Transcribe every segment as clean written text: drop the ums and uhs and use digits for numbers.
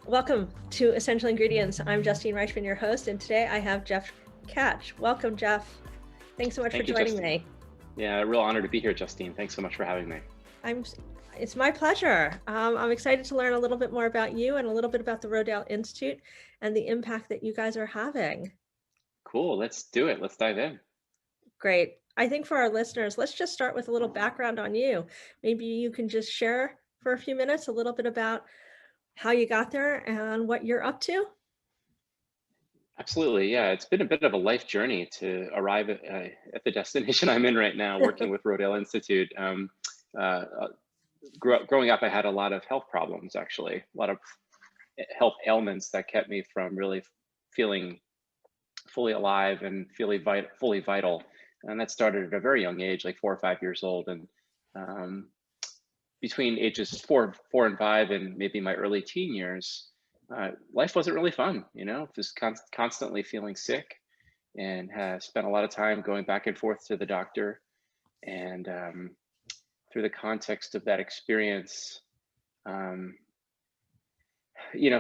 Welcome to Essential Ingredients. I'm Justine Reichman, your host, and today I have Jeff Tkach. Welcome, Jeff. Thanks so much for joining me. Yeah, a real honor to be here, Justine. Thanks so much for having me. It's my pleasure. I'm excited to learn a little bit more about you and a little bit about the Rodale Institute and the impact that you guys are having. Cool, let's do it. Let's dive in. Great. I think for our listeners, let's just start with a little background on you. Maybe you can just share for a few minutes a little bit about how you got there and what you're up to. Absolutely, yeah. It's been a bit of a life journey to arrive at the destination I'm in right now, working with Rodale Institute. Growing up, I had a lot of health problems, actually, a lot of health ailments that kept me from really feeling fully alive and feeling fully vital. And that started at a very young age, like 4 or 5 years old. And between ages four and 5 and maybe my early teen years, life wasn't really fun, just constantly feeling sick, and has spent a lot of time going back and forth to the doctor. And through the context of that experience,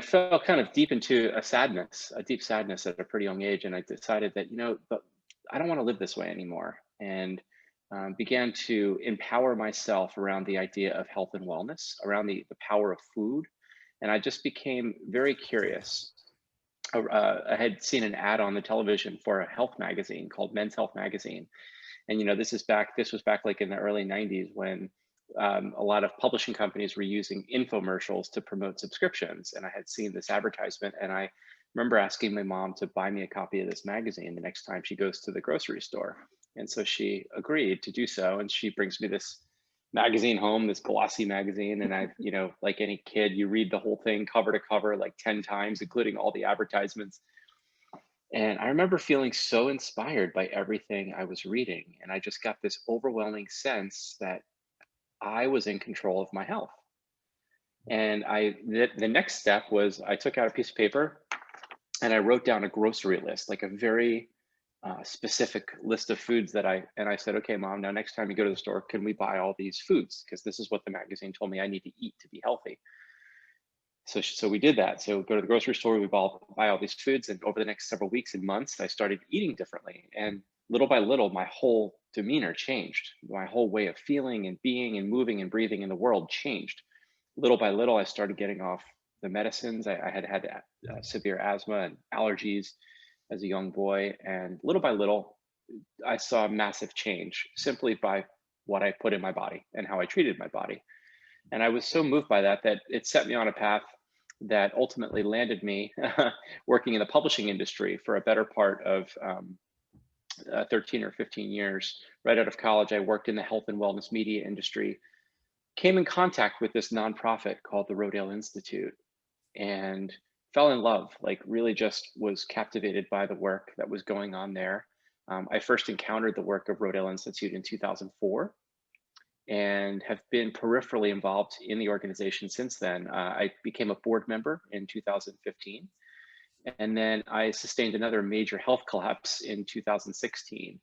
fell kind of deep into a deep sadness at a pretty young age. And I decided that, but I don't want to live this way anymore. And began to empower myself around the idea of health and wellness, around the power of food. And I just became very curious. I had seen an ad on the television for a health magazine called Men's Health Magazine. And, this was back like in the early 90s when a lot of publishing companies were using infomercials to promote subscriptions. And I had seen this advertisement, and I remember asking my mom to buy me a copy of this magazine the next time she goes to the grocery store. And so she agreed to do so. And she brings me this magazine home, this glossy magazine. And I, like any kid, you read the whole thing cover to cover like 10 times, including all the advertisements. And I remember feeling so inspired by everything I was reading. And I just got this overwhelming sense that I was in control of my health. And the next step was I took out a piece of paper and I wrote down a grocery list, like a very specific list of foods that I said, okay, Mom, now next time you go to the store, can we buy all these foods? Because this is what the magazine told me I need to eat to be healthy. So we did that. So go to the grocery store, we buy all these foods. And over the next several weeks and months, I started eating differently. And little by little, my whole demeanor changed. My whole way of feeling and being and moving and breathing in the world changed. Little by little, I started getting off the medicines. I had severe asthma and allergies as a young boy. And little by little, I saw a massive change simply by what I put in my body and how I treated my body. And I was so moved by that it set me on a path that ultimately landed me working in the publishing industry for a better part of 13 or 15 years. Right out of college, I worked in the health and wellness media industry, came in contact with this nonprofit called the Rodale Institute, and fell in love, like really just was captivated by the work that was going on there. I first encountered the work of Rodale Institute in 2004 and have been peripherally involved in the organization since then. I became a board member in 2015. And then I sustained another major health collapse in 2016,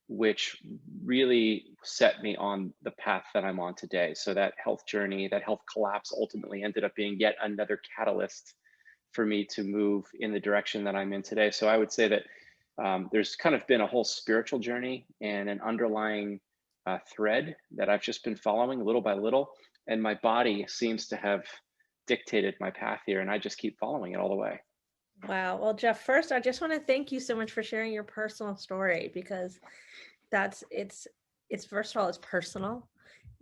which really set me on the path that I'm on today. So that health journey, that health collapse ultimately ended up being yet another catalyst for me to move in the direction that I'm in today. So I would say that there's kind of been a whole spiritual journey and an underlying thread that I've just been following little by little. And my body seems to have dictated my path here, and I just keep following it all the way. Wow. Well, Jeff, first, I just want to thank you so much for sharing your personal story, because it's first of all, it's personal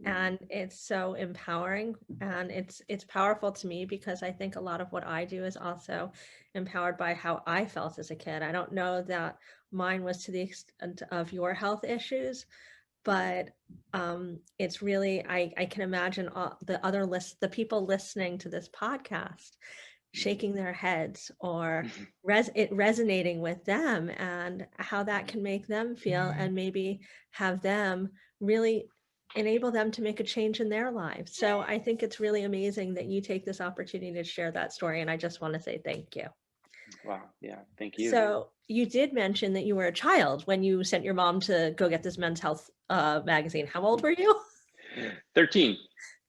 and it's so empowering, and it's powerful to me because I think a lot of what I do is also empowered by how I felt as a kid. I don't know that mine was to the extent of your health issues, but it's really, I can imagine the people listening to this podcast shaking their heads or it resonating with them, and how that can make them feel, and maybe have them really enable them to make a change in their lives. So I think it's really amazing that you take this opportunity to share that story, and I just want to say thank you. Wow. Yeah. Thank you. So you did mention that you were a child when you sent your mom to go get this men's health magazine. How old were you? 13.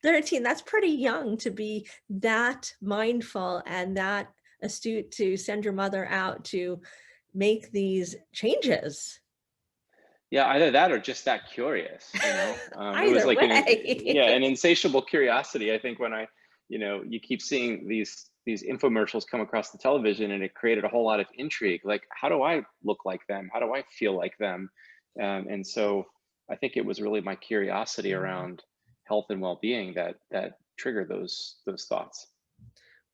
13. That's pretty young to be that mindful and that astute to send your mother out to make these changes. Yeah, either that or just that curious, it was Either like way. an insatiable curiosity. I think when you keep seeing these infomercials come across the television, and it created a whole lot of intrigue. Like, how do I look like them? How do I feel like them? And so I think it was really my curiosity around health and well-being that triggered those thoughts.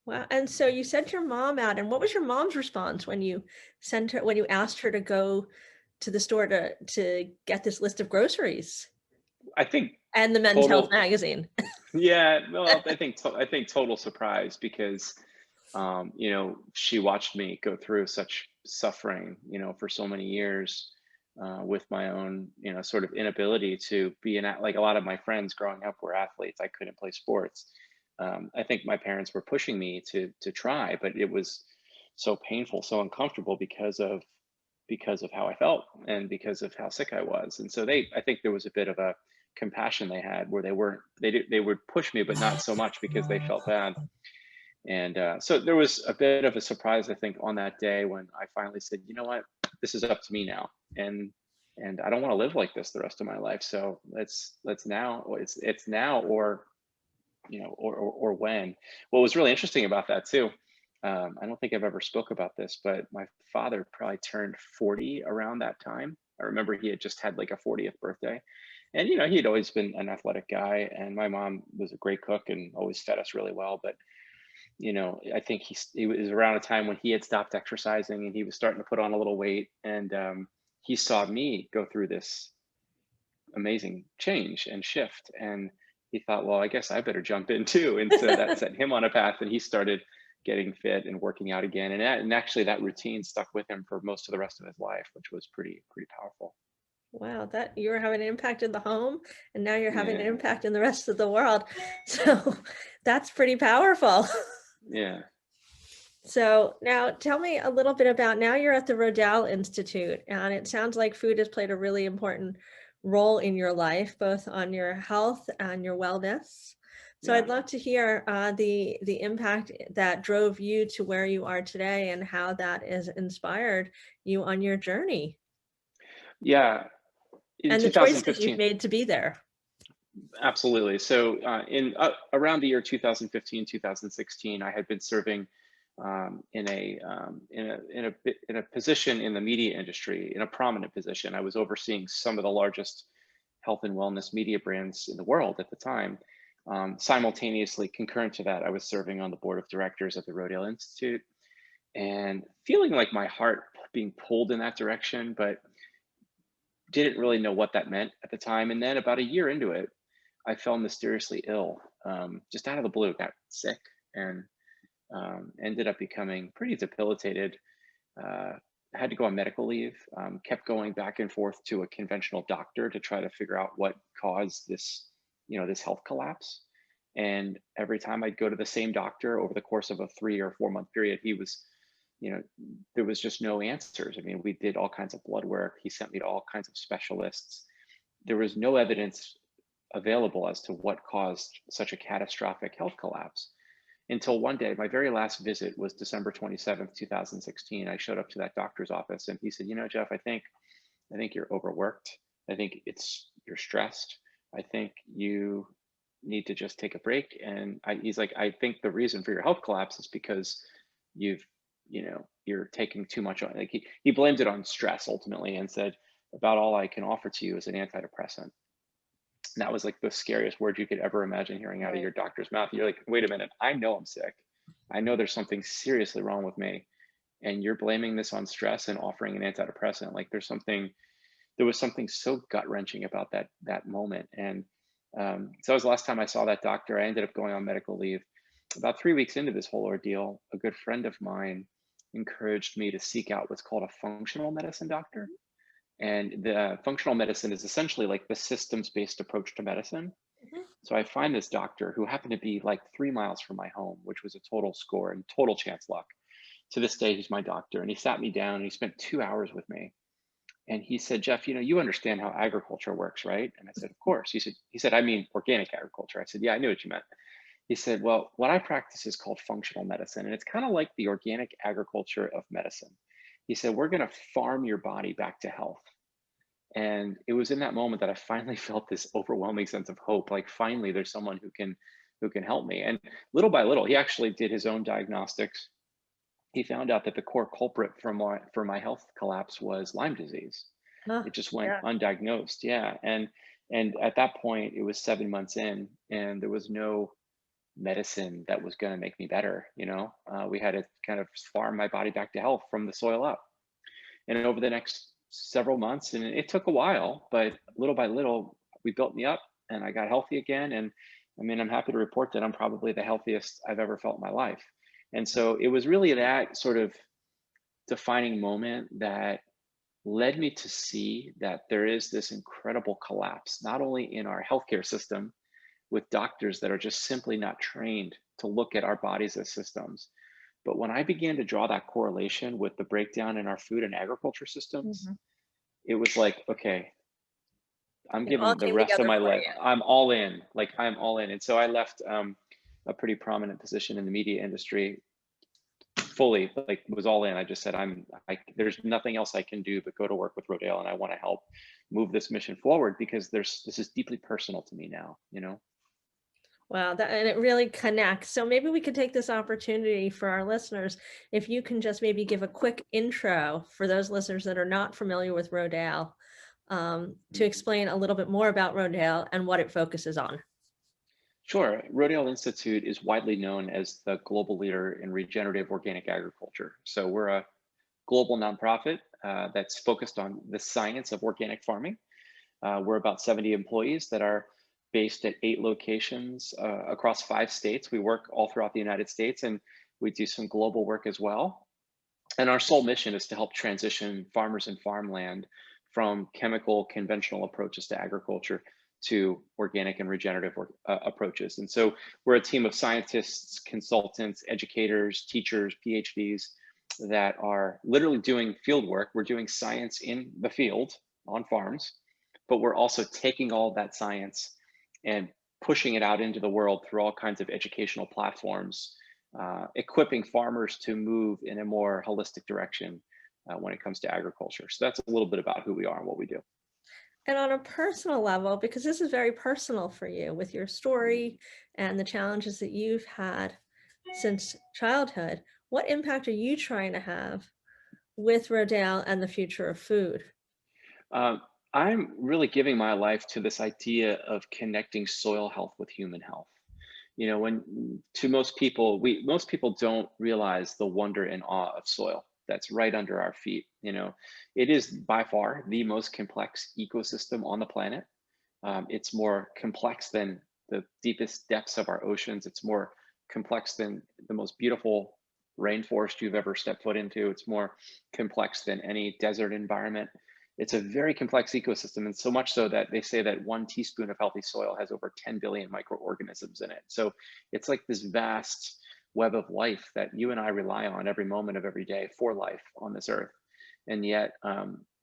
Wow. And so you sent your mom out, and what was your mom's response when you when you asked her to go to the store to get this list of groceries I think and the men's health total magazine? Yeah, well, I think total surprise, because she watched me go through such suffering, for so many years, with my own, sort of inability to be like a lot of my friends growing up were athletes. I couldn't play sports. I think my parents were pushing me to try, but it was so painful, so uncomfortable, because of how I felt and because of how sick I was. And so I think there was a bit of a compassion they had, where they would push me, but not so much because they felt bad. And so there was a bit of a surprise, I think, on that day when I finally said, you know what, this is up to me now. And I don't want to live like this the rest of my life. So let's now, it's now, or when. What was really interesting about that too, I don't think I've ever spoke about this, but my father probably turned 40 around that time. I remember he had just had like a 40th birthday, and he had always been an athletic guy, and my mom was a great cook and always fed us really well. But I think he was around a time when he had stopped exercising, and he was starting to put on a little weight, and he saw me go through this amazing change and shift, and he thought, well, I guess I better jump in too. And so that set him on a path, and he started getting fit and working out again, and actually that routine stuck with him for most of the rest of his life, which was pretty powerful. Wow, that you're having an impact in the home, and now you're having an Yeah. impact in the rest of the world. So that's pretty powerful. Yeah. So now tell me a little bit about, now you're at the Rodale Institute, and it sounds like food has played a really important role in your life, both on your health and your wellness. So Yeah. I'd love to hear the impact that drove you to where you are today, and how that has inspired you on your journey Yeah. In and the choices you've 2015. made to be there. Absolutely. So, in around the year 2015, 2016, I had been serving in a position in the media industry, in a prominent position. I was overseeing some of the largest health and wellness media brands in the world at the time. Simultaneously, concurrent to that, I was serving on the board of directors at the Rodale Institute, and feeling like my heart being pulled in that direction, but didn't really know what that meant at the time. And then about a year into it, I fell mysteriously ill, just out of the blue, got sick, and ended up becoming pretty debilitated. Uh, had to go on medical leave, kept going back and forth to a conventional doctor to try to figure out what caused this health collapse. And every time I'd go to the same doctor over the course of a 3 or 4 month period, you know, there was just no answers. I mean, we did all kinds of blood work. He sent me to all kinds of specialists. There was no evidence available as to what caused such a catastrophic health collapse, until one day. My very last visit was December 27th, 2016. I showed up to that doctor's office, and he said, Jeff, I think you're overworked. I think you're stressed. I think you need to just take a break. And he's like, I think the reason for your health collapse is because you're taking too much on. Like, he blamed it on stress ultimately, and said, about all I can offer to you is an antidepressant. And that was like the scariest word you could ever imagine hearing out of Right. your doctor's mouth. You're like, wait a minute, I know I'm sick. I know there's something seriously wrong with me. And you're blaming this on stress and offering an antidepressant. Like, there was something so gut wrenching about that moment. And so that was the last time I saw that doctor. I ended up going on medical leave. About 3 weeks into this whole ordeal, a good friend of mine encouraged me to seek out what's called a functional medicine doctor. And the functional medicine is essentially like the systems based approach to medicine. Mhm. So I find this doctor who happened to be like 3 miles from my home, which was a total score and total chance luck. to this day, he's my doctor. And he sat me down and he spent 2 hours with me. And he said, Jeff, you understand how agriculture works, right? And I said, of course. He said, I mean organic agriculture. I said, yeah, I knew what you meant. He said, well, what I practice is called functional medicine. And it's kind of like the organic agriculture of medicine. He said, we're going to farm your body back to health. And it was in that moment that I finally felt this overwhelming sense of hope. Like finally there's someone who can help me. And little by little, he actually did his own diagnostics. He found out that the core culprit for my health collapse was Lyme disease. Oh, It just went yeah. undiagnosed. Yeah. And at that point, it was 7 months in, and there was no medicine that was going to make me better. We had to kind of farm my body back to health from the soil up. And over the next several months, and it took a while, but little by little, we built me up and I got healthy again. And I mean, I'm happy to report that I'm probably the healthiest I've ever felt in my life. And so it was really that sort of defining moment that led me to see that there is this incredible collapse, not only in our healthcare system with doctors that are just simply not trained to look at our bodies as systems. But when I began to draw that correlation with the breakdown in our food and agriculture systems, Mhm. it was like, okay, I'm It all giving the came rest of together my for life, you. I'm all in, like I'm all in. And so I left a pretty prominent position in the media industry fully, like was all in. I just said, there's nothing else I can do but go to work with Rodale, and I want to help move this mission forward because this is deeply personal to me now. Wow, and it really connects. So maybe we could take this opportunity for our listeners, if you can just maybe give a quick intro for those listeners that are not familiar with Rodale, to explain a little bit more about Rodale and what it focuses on. Sure. Rodale Institute is widely known as the global leader in regenerative organic agriculture. So we're a global nonprofit that's focused on the science of organic farming. We're about 70 employees that are based at 8 locations across 5 states. We work all throughout the United States, and we do some global work as well. And our sole mission is to help transition farmers and farmland from chemical conventional approaches to agriculture to organic and regenerative approaches. And so we're a team of scientists, consultants, educators, teachers, PhDs that are literally doing field work. We're doing science in the field on farms, but we're also taking all that science and pushing it out into the world through all kinds of educational platforms, equipping farmers to move in a more holistic direction when it comes to agriculture. So that's a little bit about who we are and what we do. And on a personal level, because this is very personal for you with your story and the challenges that you've had since childhood, what impact are you trying to have with Rodale and the future of food? Um, I'm really giving my life to this idea of connecting soil health with human health. When to most people don't realize the wonder and awe of soil that's right under our feet. It is by far the most complex ecosystem on the planet. It's more complex than the deepest depths of our oceans. It's more complex than the most beautiful rainforest you've ever stepped foot into. It's more complex than any desert environment. It's a very complex ecosystem, and so much so that they say that 1 teaspoon of healthy soil has over 10 billion microorganisms in it. So it's like this vast web of life that you and I rely on every moment of every day for life on this earth. And yet,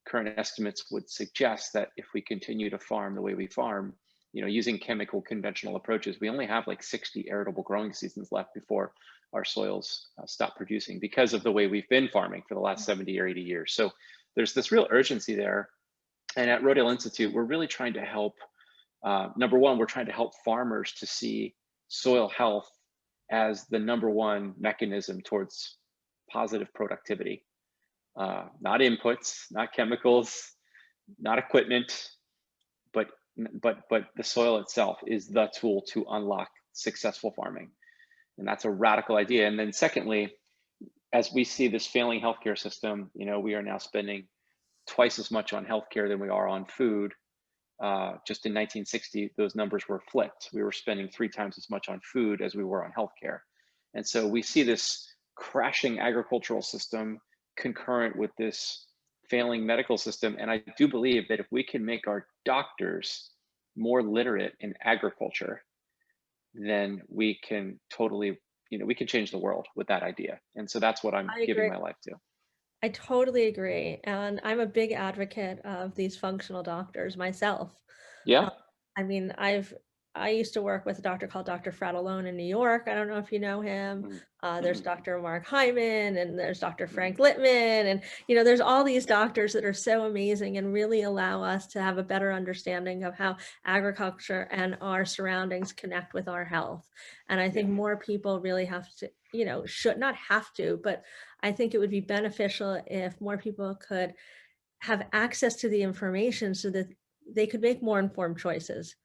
current estimates would suggest that if we continue to farm the way we farm, using chemical conventional approaches, we only have like 60 arable growing seasons left before our soils stop producing because of the way we've been farming for the last 70 or 80 years. So there's this real urgency there. And at Rodale Institute, we're really trying to help. Number one, we're trying to help farmers to see soil health as the number one mechanism towards positive productivity. Not inputs, not chemicals, not equipment, but the soil itself is the tool to unlock successful farming. And that's a radical idea. And then secondly, as we see this failing healthcare system, we are now spending twice as much on healthcare than we are on food. Just in 1960, those numbers were flipped. We were spending 3 times as much on food as we were on healthcare. And so we see this crashing agricultural system concurrent with this failing medical system. And I do believe that if we can make our doctors more literate in agriculture, then we can totally we can change the world with that idea. And so that's what I'm I giving agree. my life to. I totally agree. And I'm a big advocate of these functional doctors myself. Yeah. Uh, I mean, I used to work with a doctor called Dr. Fratellone in New York. I don't know if you know him. Mm, There's mm, Dr. Mark Hyman and there's Dr. mm, Frank Littman. And, there's all these doctors that are so amazing and really allow us to have a better understanding of how agriculture and our surroundings connect with our health. And I yeah. think more people really have to, should not have to, but I think it would be beneficial if more people could have access to the information so that they could make more informed choices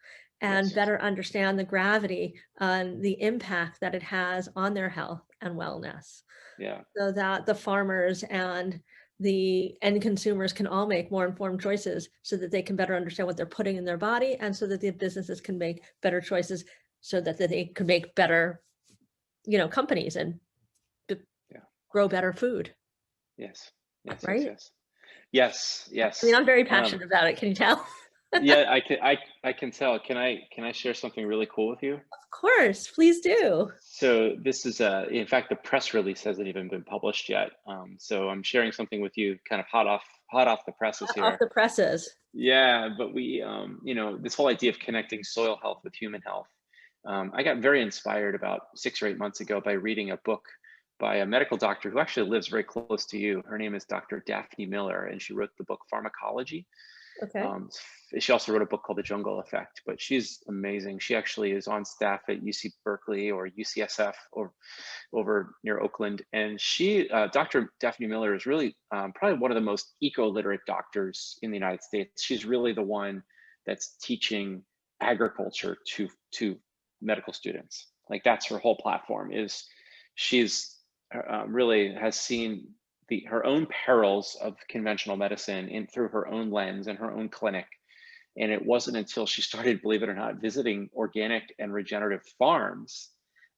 and Yes. better understand the gravity and the impact that it has on their health and wellness, Yeah. so that the farmers and the end consumers can all make more informed choices so that they can better understand what they're putting in their body, and so that the businesses can make better choices so that they could make better, companies and Yeah. grow better food, Yes. Yes. Yes. right? Yes. Yes. I mean, Yes. I'm very Um, passionate about it. Can you tell? yeah, I can tell. Can I share something really cool with you? Of course, please do. So this is in fact, the press release hasn't even been published yet. So I'm sharing something with you kind of hot off the presses Hot off here. the presses. Yeah, but this whole idea of connecting soil health with human health. I got very inspired about 6 or 8 months ago by reading a book by a medical doctor who actually lives very close to you. Her name is Dr. Daphne Miller, and she wrote the book Pharmacology. Okay. Um, she also wrote a book called The Jungle Effect, but she's amazing. She actually is on staff at UC Berkeley or UCSF or over near Oakland. And Dr. Daphne Miller is really probably one of the most eco-literate doctors in the United States. She's really the one that's teaching agriculture to medical students. Like that's her whole platform is she's really has seen her own perils of conventional medicine through her own lens and her own clinic. And it wasn't until she started, believe it or not, visiting organic and regenerative farms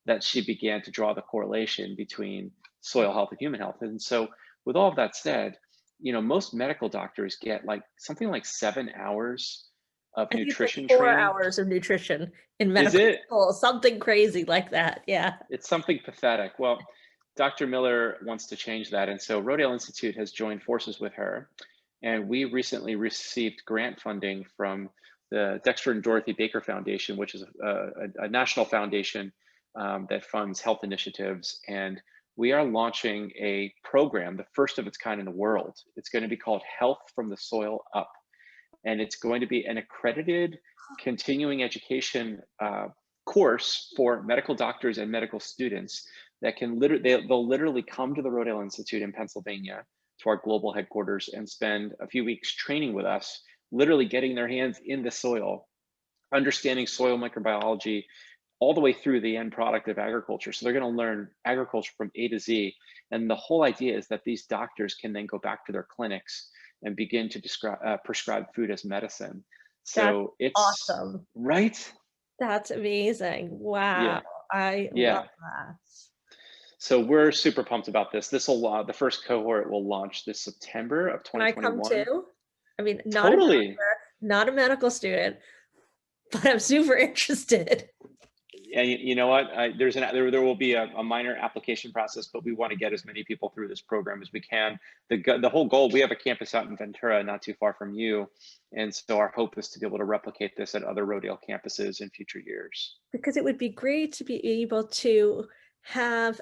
that she began to draw the correlation between soil health and human health. And so, with all of that said, most medical doctors get like something like 7 hours of I think it's like nutrition 4 training. hours of nutrition in Is medical it? school, something crazy like that. Yeah. It's something pathetic. Well, Dr. Miller wants to change that. And so Rodale Institute has joined forces with her. And we recently received grant funding from the Dexter and Dorothy Baker Foundation, which is a national foundation that funds health initiatives. And we are launching a program, the first of its kind in the world. It's going to be called Health from the Soil Up. And it's going to be an accredited continuing education course for medical doctors and medical students that can they'll literally come to the Rodale Institute in Pennsylvania, to our global headquarters, and spend a few weeks training with us, literally getting their hands in the soil, understanding soil microbiology, all the way through the end product of agriculture. So they're going to learn agriculture from A to Z. And the whole idea is that these doctors can then go back to their clinics and begin to prescribe food as medicine. That's So it's awesome. right. That's amazing. Wow. Yeah. I love Yeah. that. So we're super pumped about this. The first cohort will launch this September of Can I come 2021. too? I mean, not a Totally. doctor, not a medical student, but I'm super interested. And you know what? There will be a minor application process, but we want to get as many people through this program as we can. The whole goal, we have a campus out in Ventura, not too far from you. And so our hope is to be able to replicate this at other Rodale campuses in future years. Because it would be great to be able to have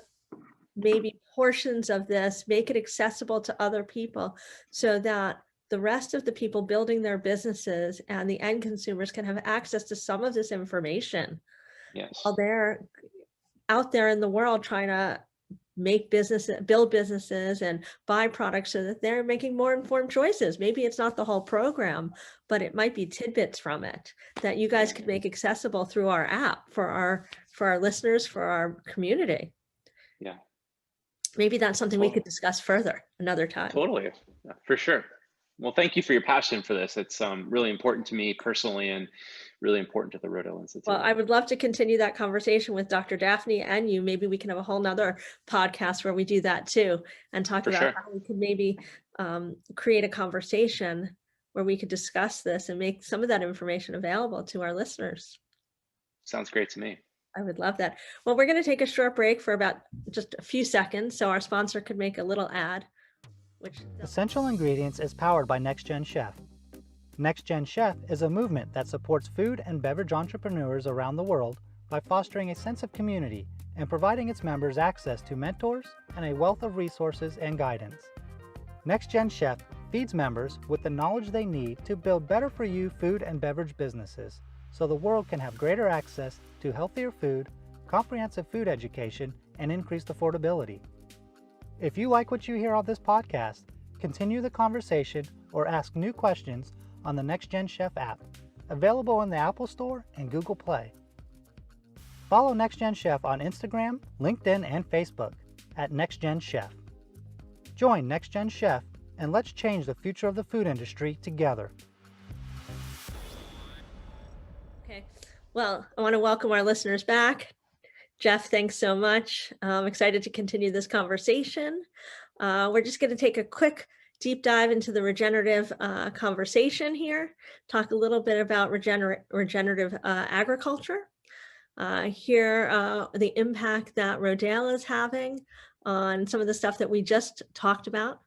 maybe portions of this, make it accessible to other people so that the rest of the people building their businesses and the end consumers can have access to some of this information Yes. while they're out there in the world trying to make businesses, build businesses and buy products so that they're making more informed choices. Maybe it's not the whole program, but it might be tidbits from it that you guys could make accessible through our app for our listeners, for our community. Yeah. Maybe that's something we could discuss further another time. Totally, yeah, for sure. Well, thank you for your passion for this. It's really important to me personally and really important to the Rodale Institute. Well, I would love to continue that conversation with Dr. Daphne and you. Maybe we can have a whole nother podcast where we do that too and talk about how we could maybe create a conversation where we could discuss this and make some of that information available to our listeners. Sounds great to me. I would love that. Well, we're going to take a short break for about just a few seconds so our sponsor could make a little ad, which Essential Ingredients is powered by NextGen Chef. NextGen Chef is a movement that supports food and beverage entrepreneurs around the world by fostering a sense of community and providing its members access to mentors and a wealth of resources and guidance. NextGen Chef feeds members with the knowledge they need to build better for you food and beverage businesses so the world can have greater access to healthier food, comprehensive food education, and increased affordability. If you like what you hear on this podcast, continue the conversation or ask new questions on the NextGen Chef app, available in the Apple Store and Google Play. Follow NextGen Chef on Instagram, LinkedIn, and Facebook at NextGen Chef. Join NextGen Chef and let's change the future of the food industry together. Okay. Well, I want to welcome our listeners back. Jeff, thanks so much. I'm excited to continue this conversation. We're just going to take a quick deep dive into the regenerative conversation here, talk a little bit about regenerative agriculture, hear the impact that Rodale is having on some of the stuff that we just talked about,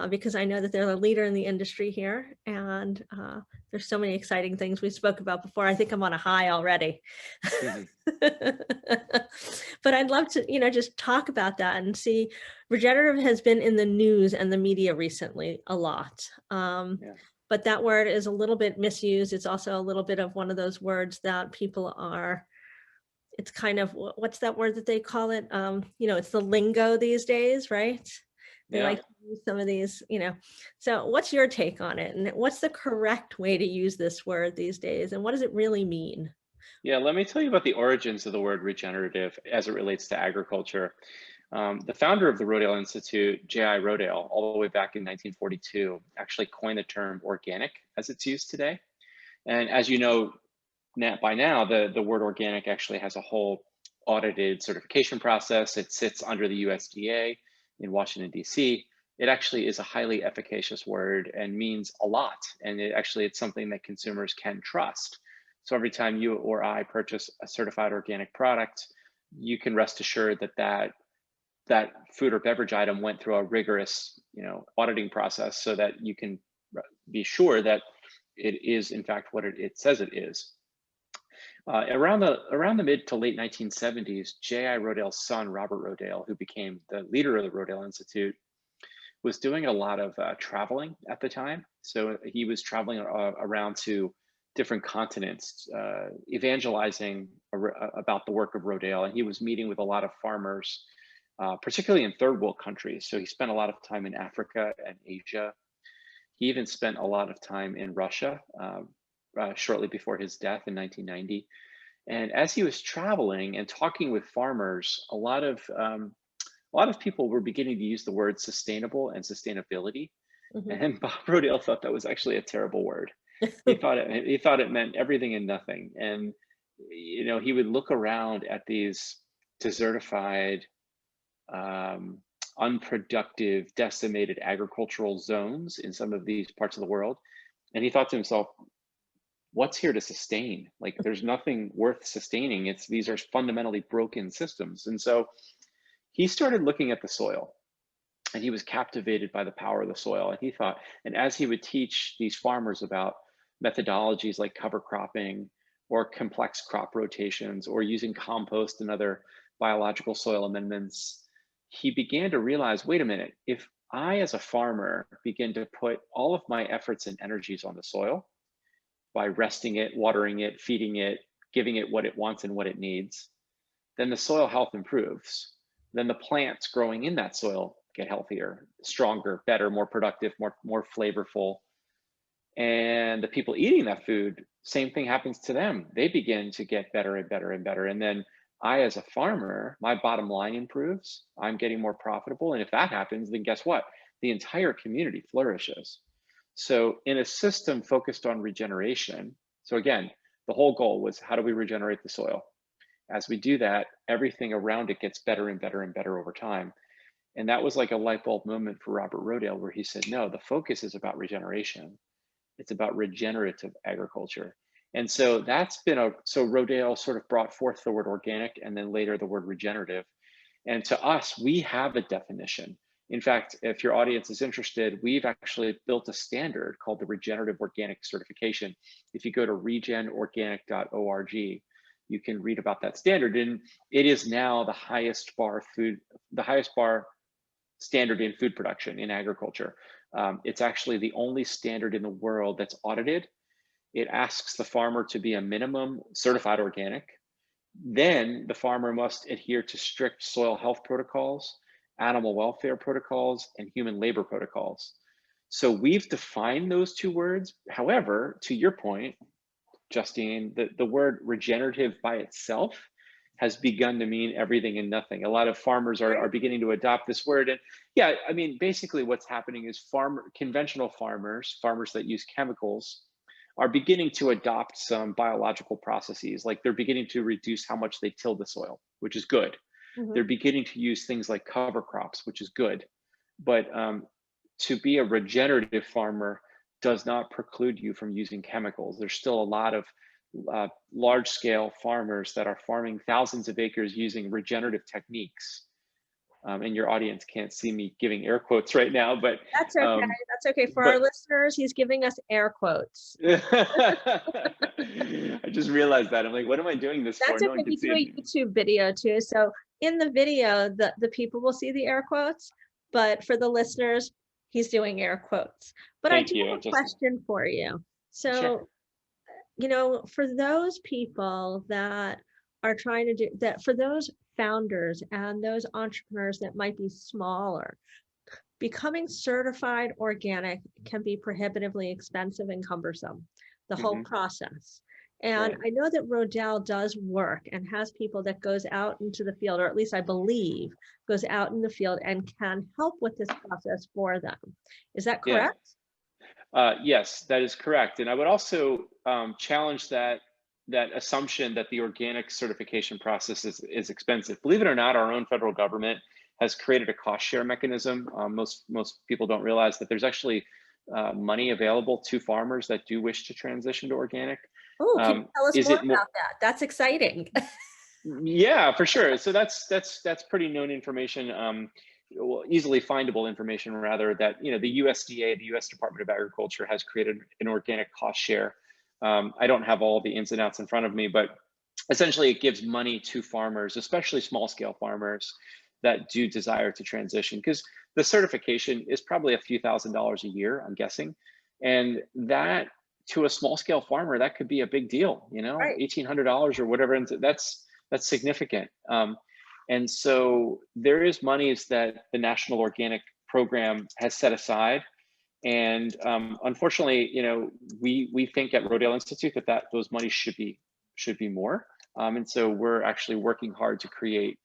because I know that they're the leader in the industry here, and there's so many exciting things we spoke about before. I think I'm on a high already. But I'd love to, just talk about that and see. Regenerative has been in the news and the media recently a lot. But that word is a little bit misused. It's also a little bit of one of those words that people are, it's kind of, what's that word that they call it? It's the lingo these days, right? They like to use some of these, So what's your take on it? And what's the correct way to use this word these days? And what does it really mean? Yeah, let me tell you about the origins of the word regenerative as it relates to agriculture. The founder of the Rodale Institute, J.I. Rodale, all the way back in 1942, actually coined the term organic as it's used today. And as you know, by now, the word organic actually has a whole audited certification process. It sits under the USDA in Washington, D.C. It actually is a highly efficacious word and means a lot. And it's something that consumers can trust. So every time you or I purchase a certified organic product, you can rest assured that food or beverage item went through a rigorous, auditing process so that you can be sure that it is in fact what it says it is. Around the mid to late 1970s, J.I. Rodale's son, Robert Rodale, who became the leader of the Rodale Institute, was doing a lot of traveling at the time. So he was traveling around to different continents, evangelizing about the work of Rodale. And he was meeting with a lot of farmers, particularly in third world countries. So he spent a lot of time in Africa and Asia. He even spent a lot of time in Russia shortly before his death in 1990. And as he was traveling and talking with farmers, a lot of people were beginning to use the word sustainable and sustainability. Mm-hmm. And Bob Rodale thought that was actually a terrible word. He thought it meant everything and nothing. And he would look around at these desertified, unproductive, decimated agricultural zones in some of these parts of the world, and he thought to himself, what's here to sustain? Like, there's nothing worth sustaining. These are fundamentally broken systems. And so he started looking at the soil, and he was captivated by the power of the soil. And he thought, and as he would teach these farmers about methodologies like cover cropping or complex crop rotations or using compost and other biological soil amendments, he began to realize, wait a minute, if I as a farmer begin to put all of my efforts and energies on the soil by resting it, watering it, feeding it, giving it what it wants and what it needs, then the soil health improves. Then the plants growing in that soil get healthier, stronger, better, more productive, more flavorful. And the people eating that food, same thing happens to them. They begin to get better and better and better. And then I, as a farmer, my bottom line improves. I'm getting more profitable. And if that happens, then guess what? The entire community flourishes. So in a system focused on regeneration, so again, the whole goal was, how do we regenerate the soil? As we do that, everything around it gets better and better and better over time. And that was like a light bulb moment for Robert Rodale, where he said, no, the focus is about regeneration. It's about regenerative agriculture. And so that's been so Rodale sort of brought forth the word organic and then later the word regenerative. And to us, we have a definition. In fact, if your audience is interested, we've actually built a standard called the Regenerative Organic Certification. If you go to regenorganic.org, you can read about that standard. And it is now the highest bar standard in food production in agriculture. It's actually the only standard in the world that's audited. It asks the farmer to be a minimum certified organic. Then the farmer must adhere to strict soil health protocols, animal welfare protocols, and human labor protocols. So we've defined those two words. However, to your point, Justine, the word regenerative by itself has begun to mean everything and nothing. A lot of farmers are beginning to adopt this word. And yeah, I mean, basically what's happening is conventional farmers that use chemicals, are beginning to adopt some biological processes. Like they're beginning to reduce how much they till the soil, which is good. They're beginning to use things like cover crops, which is good. But to be a regenerative farmer does not preclude you from using chemicals. There's still a lot of large scale farmers that are farming thousands of acres using regenerative techniques. And your audience can't see me giving air quotes right now, but that's okay. That's okay. For our listeners, he's giving us air quotes. I just realized that. I'm like, what am I doing this for? No okay. We do a YouTube video too. So in the video, the people will see the air quotes, but for the listeners, he's doing air quotes. But I do have a question for you. So, sure. You know, for those people that are trying to do that, for those founders and those entrepreneurs that might be smaller, becoming certified organic can be prohibitively expensive and cumbersome, the whole process. And I know that Rodale does work and has people that goes out into the field, or at least I believe goes out in the field and can help with this process for them. Is that correct? Yes, that is correct. And I would also challenge that assumption that the organic certification process is expensive. Believe it or not, our own federal government has created a cost share mechanism. Most people don't realize that there's actually money available to farmers that do wish to transition to organic. Oh, can you tell us more about that? That's exciting. Yeah, for sure. So that's pretty known information. Easily findable information, rather, that the USDA, the U.S. Department of Agriculture, has created an organic cost share. I don't have all the ins and outs in front of me, but essentially it gives money to farmers, especially small scale farmers that do desire to transition, because the certification is probably a few $1,000s a year, I'm guessing, and that to a small scale farmer, that could be a big deal. $1,800 or whatever. That's significant. And so there is monies that the National Organic Program has set aside. And unfortunately, we think at Rodale Institute that those monies should be more. And so we're actually working hard to create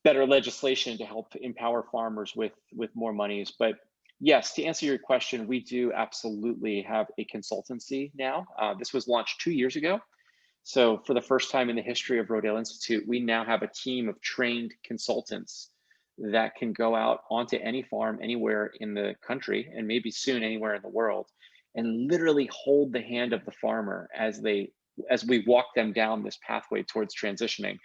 better legislation to help empower farmers with more monies. But yes, to answer your question, we do absolutely have a consultancy now. This was launched 2 years ago. So for the first time in the history of Rodale Institute, we now have a team of trained consultants that can go out onto any farm anywhere in the country, and maybe soon anywhere in the world, and literally hold the hand of the farmer as we walk them down this pathway towards transitioning.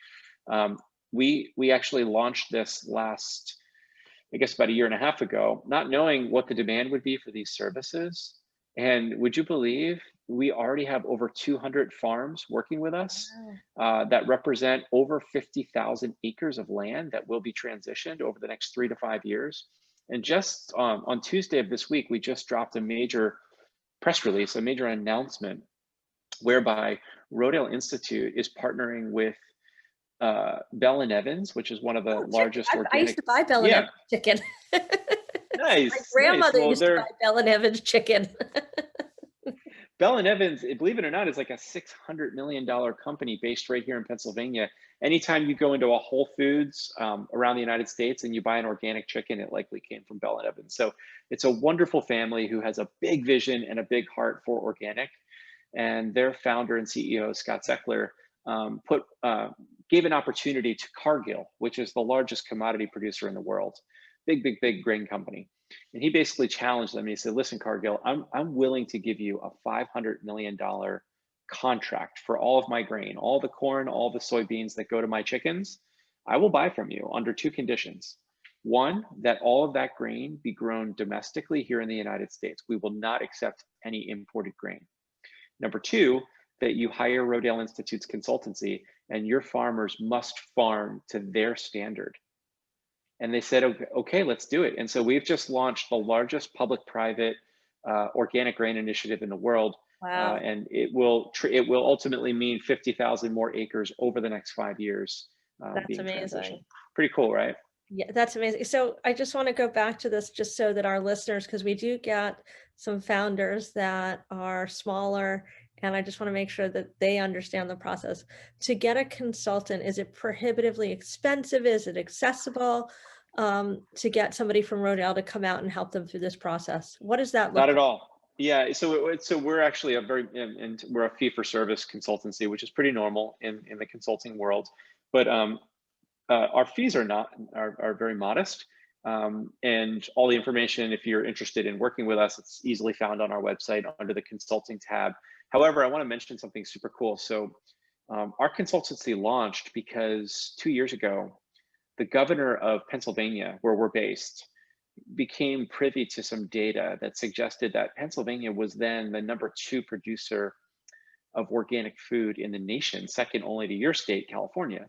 We actually launched this last, I guess, about 1.5 years ago, not knowing what the demand would be for these services. And would you believe we already have over 200 farms working with us that represent over 50,000 acres of land that will be transitioned over the next 3 to 5 years. And just on Tuesday of this week, we just dropped a major press release, a major announcement, whereby Rodale Institute is partnering with Bell & Evans, which is one of the largest organic. I used to buy Bell & Evans chicken. Nice. My grandmother used to buy Bell & Evans chicken. Bell & Evans, believe it or not, is like a $600 million company based right here in Pennsylvania. Anytime you go into a Whole Foods around the United States and you buy an organic chicken, it likely came from Bell & Evans. So it's a wonderful family who has a big vision and a big heart for organic. And their founder and CEO, Scott Zeckler, gave an opportunity to Cargill, which is the largest commodity producer in the world, big grain company. And he basically challenged them. He said, listen, Cargill, I'm willing to give you a $500 million contract for all of my grain, all the corn, all the soybeans that go to my chickens, I will buy from you under 2 conditions. One, that all of that grain be grown domestically here in the United States. We will not accept any imported grain. Number 2, that you hire Rodale Institute's consultancy and your farmers must farm to their standard. And they said, okay, let's do it. And so we've just launched the largest public-private organic grain initiative in the world. Wow. And it will ultimately mean 50,000 more acres over the next 5 years. That's amazing. Pretty cool, right? Yeah, that's amazing. So I just want to go back to this just so that our listeners, because we do get some founders that are smaller, and I just want to make sure that they understand the process. To get a consultant, is it prohibitively expensive? Is it accessible to get somebody from Rodale to come out and help them through this process? What does that look like? Not at all. Yeah, so we're actually we're a fee-for-service consultancy, which is pretty normal in the consulting world. But our fees are very modest, and all the information, if you're interested in working with us, it's easily found on our website under the consulting tab. However, I want to mention something super cool. So our consultancy launched because 2 years ago, the governor of Pennsylvania, where we're based, became privy to some data that suggested that Pennsylvania was then the #2 producer of organic food in the nation, second only to your state, California.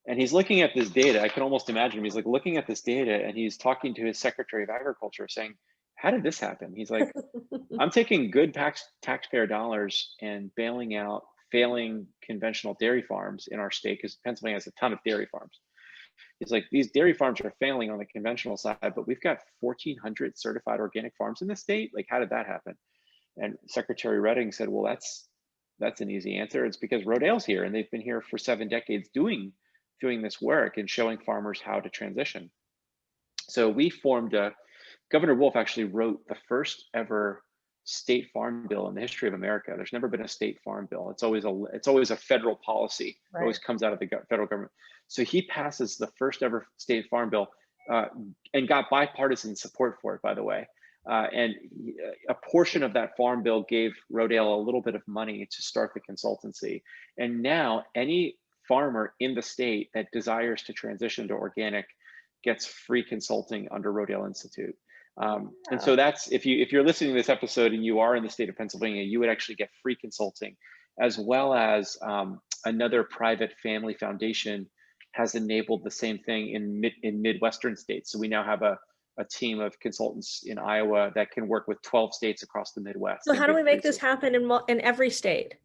And he's looking at this data. I can almost imagine him. He's like looking at this data and he's talking to his Secretary of Agriculture saying, how did this happen? He's like, I'm taking good taxpayer dollars and bailing out failing conventional dairy farms in our state, because Pennsylvania has a ton of dairy farms. He's like, these dairy farms are failing on the conventional side, but we've got 1,400 certified organic farms in the state. Like, how did that happen? And Secretary Redding said, well, that's an easy answer. It's because Rodale's here and they've been here for 7 decades doing this work and showing farmers how to transition. So we formed Governor Wolf actually wrote the first ever state farm bill in the history of America. There's never been a state farm bill. It's always a federal policy. Right. It always comes out of the federal government. So he passes the first ever state farm bill and got bipartisan support for it, by the way. And a portion of that farm bill gave Rodale a little bit of money to start the consultancy. And now any farmer in the state that desires to transition to organic gets free consulting under Rodale Institute. And so that's, if you're listening to this episode and you are in the state of Pennsylvania, you would actually get free consulting, as well as another private family foundation has enabled the same thing in Midwestern states. So we now have a team of consultants in Iowa that can work with 12 states across the Midwest. So how do we make this happen in every state?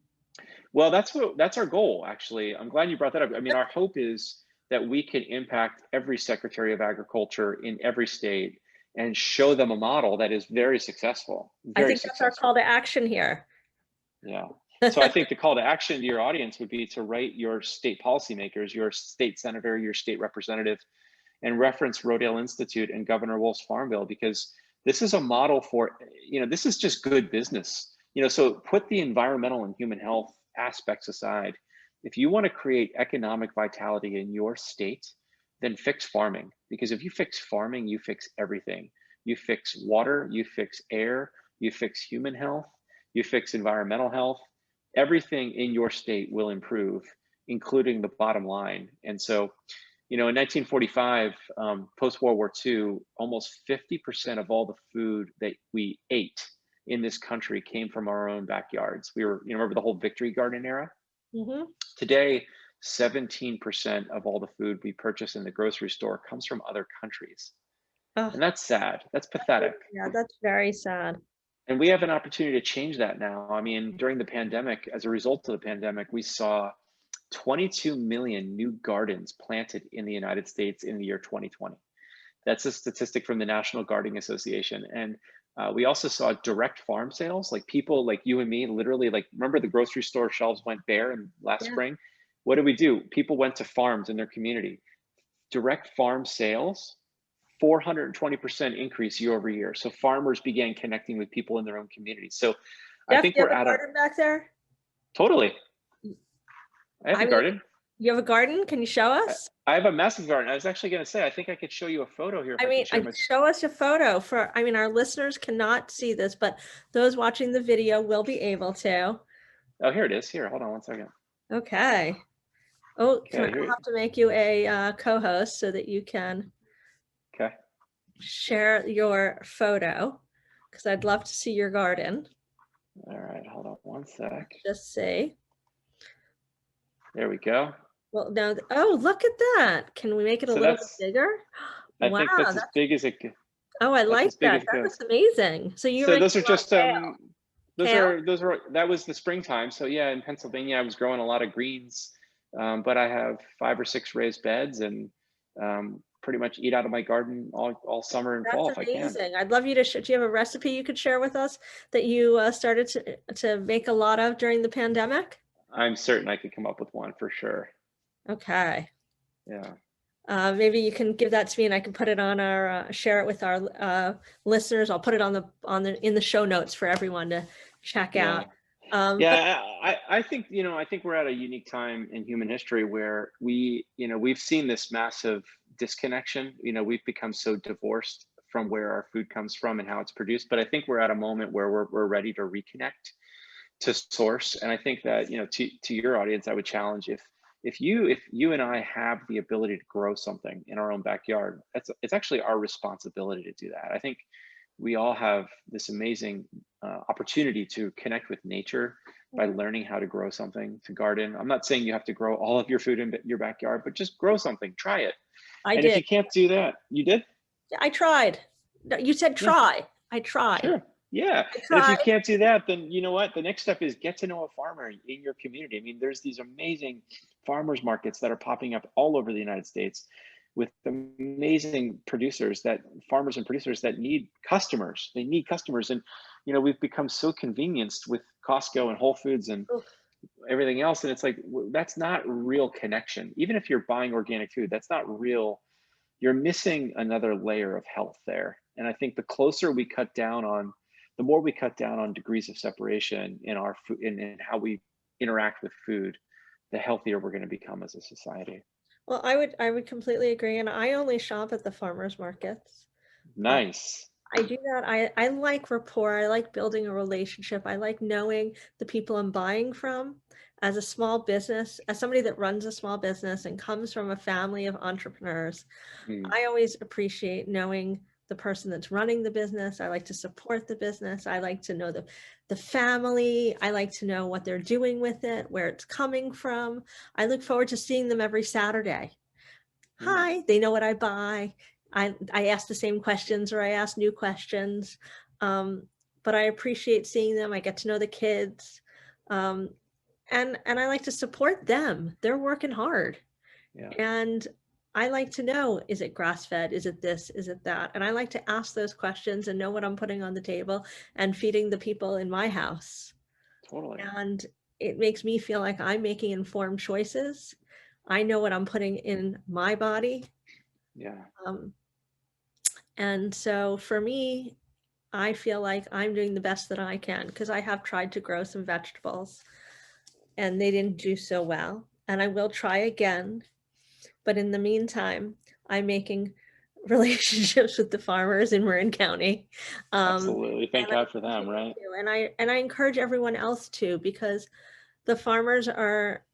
Well, that's our goal, actually. I'm glad you brought that up. I mean, our hope is that we can impact every Secretary of Agriculture in every state and show them a model that is very successful. I think that's our call to action here. Yeah. So I think the call to action to your audience would be to write your state policymakers, your state senator, your state representative, and reference Rodale Institute and Governor Wolf's Farm Bill, because this is a model for, this is just good business. So put the environmental and human health aspects aside. If you want to create economic vitality in your state, then fix farming. Because if you fix farming, you fix everything. You fix water, you fix air, you fix human health, you fix environmental health. Everything in your state will improve, including the bottom line. And so, in 1945, post-World War II, almost 50% of all the food that we ate in this country came from our own backyards. We were, remember the whole Victory Garden era? Mm-hmm. Today, 17% of all the food we purchase in the grocery store comes from other countries. Oh. And that's sad. That's pathetic. Yeah, that's very sad. And we have an opportunity to change that now. I mean, during the pandemic, as a result of the pandemic, we saw 22 million new gardens planted in the United States in the year 2020. That's a statistic from the National Gardening Association. And we also saw direct farm sales, like people like you and me, literally, like, remember the grocery store shelves went bare last spring? What did we do? People went to farms in their community. Direct farm sales, 420% increase year over year. So farmers began connecting with people in their own communities. So Jeff, I think we're at a garden back there. Totally. I have a garden. You have a garden? Can you show us? I have a massive garden. I was actually going to say, I think I could show you a photo here. Show us a photo our listeners cannot see this, but those watching the video will be able to. Oh, here it is. Here, hold on one second. Okay. Oh, Okay, I'll have to make you a co-host so that you can Okay. share your photo, because I'd love to see your garden. All right, hold on one sec. Just see. There we go. Well, no. Oh, look at that. Can we make it a So little bit that's, bigger? I Wow. think that's as big as it. Oh, I That's like as big that. as it That goes. looks amazing. So you So mentioned those are just kale. that was the springtime. So yeah, in Pennsylvania, I was growing a lot of greens, but I have 5 or 6 raised beds, and pretty much eat out of my garden all summer and fall if I That's can. amazing. I'd love you to do you have a recipe you could share with us that you started to make a lot of during the pandemic? I'm certain I could come up with one for sure. Okay. Yeah. Maybe you can give that to me and I can put it on our share it with our listeners. I'll put it on the in the show notes for everyone to check out. Yeah, I think, I think we're at a unique time in human history where we've seen this massive disconnection. We've become so divorced from where our food comes from and how it's produced. But I think we're at a moment where we're ready to reconnect to source. And I think that, to your audience, I would challenge if you and I have the ability to grow something in our own backyard, it's actually our responsibility to do that. I think we all have this amazing opportunity to connect with nature by learning how to grow something, to garden. I'm not saying you have to grow all of your food in your backyard, but just grow something, try it. I And did. if you can't do that, you did? I tried. No, you said try. I tried. Sure. Yeah. And if you can't do that, then you know what? The next step is get to know a farmer in your community. I mean, there's these amazing farmers markets that are popping up all over the United States with amazing farmers and producers that need customers. They need customers. And, we've become so convenienced with Costco and Whole Foods and everything else. And it's like, that's not real connection. Even if you're buying organic food, that's not real. You're missing another layer of health there. And I think the more we cut down on degrees of separation in our food and in how we interact with food, the healthier we're going to become as a society. Well, I would completely agree. And I only shop at the farmers markets. Nice. I do that. I like rapport. I like building a relationship. I like knowing the people I'm buying from. As a small business, as somebody that runs a small business and comes from a family of entrepreneurs, I always appreciate knowing the person that's running the business. I like to support the business. I like to know the family. I like to know what they're doing with it, where it's coming from. I look forward to seeing them every Saturday. Hi, they know what I buy. I ask the same questions or I ask new questions, but I appreciate seeing them. I get to know the kids, and I like to support them. They're working hard, and I like to know, is it grass-fed? Is it this? Is it that? And I like to ask those questions and know what I'm putting on the table and feeding the people in my house. Totally. And it makes me feel like I'm making informed choices. I know what I'm putting in my body. Yeah. And so for me, I feel like I'm doing the best that I can because I have tried to grow some vegetables and they didn't do so well. And I will try again. But in the meantime, I'm making relationships with the farmers in Marin County. Absolutely. Thank God for them, right? And I encourage everyone else to, because the farmers are,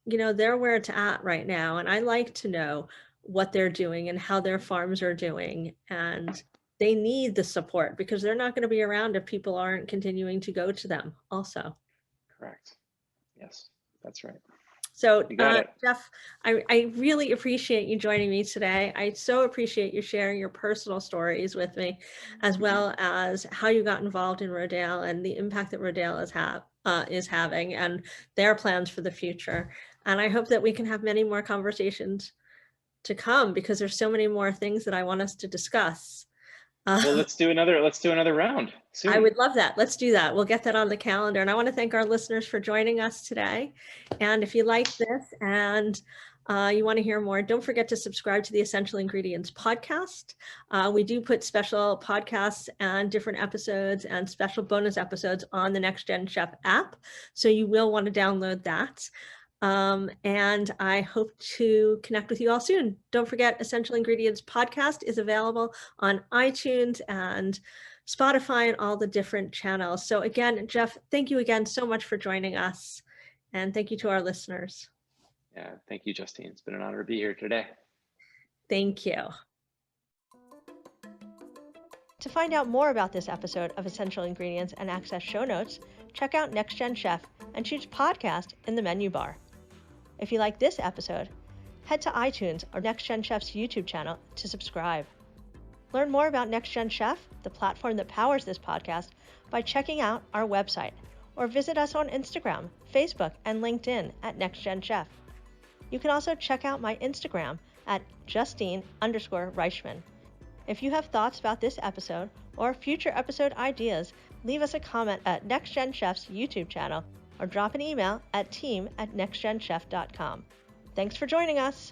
they're where it's at right now. And I like to know what they're doing and how their farms are doing. And they need the support because they're not going to be around if people aren't continuing to go to them also. Correct. Yes, that's right. So Jeff, I really appreciate you joining me today. I so appreciate you sharing your personal stories with me, as well as how you got involved in Rodale and the impact that Rodale is having and their plans for the future. And I hope that we can have many more conversations to come because there's so many more things that I want us to discuss. Well, let's do another round soon. I would love that. Let's do that. We'll get that on the calendar. And I want to thank our listeners for joining us today. And if you like this and you want to hear more, don't forget to subscribe to the Essential Ingredients podcast. We do put special podcasts and different episodes and special bonus episodes on the Next Gen Chef app. So you will want to download that. And I hope to connect with you all soon. Don't forget, Essential Ingredients podcast is available on iTunes and Spotify and all the different channels. So again, Jeff, thank you again so much for joining us. And thank you to our listeners. Yeah, thank you, Justine. It's been an honor to be here today. Thank you. To find out more about this episode of Essential Ingredients and access show notes, check out Next Gen Chef and choose podcast in the menu bar. If you like this episode, head to iTunes or Next Gen Chef's YouTube channel to subscribe. Learn more about Next Gen Chef, the platform that powers this podcast, by checking out our website or visit us on Instagram, Facebook, and LinkedIn at Next Gen Chef. You can also check out my Instagram at Justine_Reichman. If you have thoughts about this episode or future episode ideas, leave us a comment at Next Gen Chef's YouTube channel or drop an email at team@nextgenchef.com. Thanks for joining us.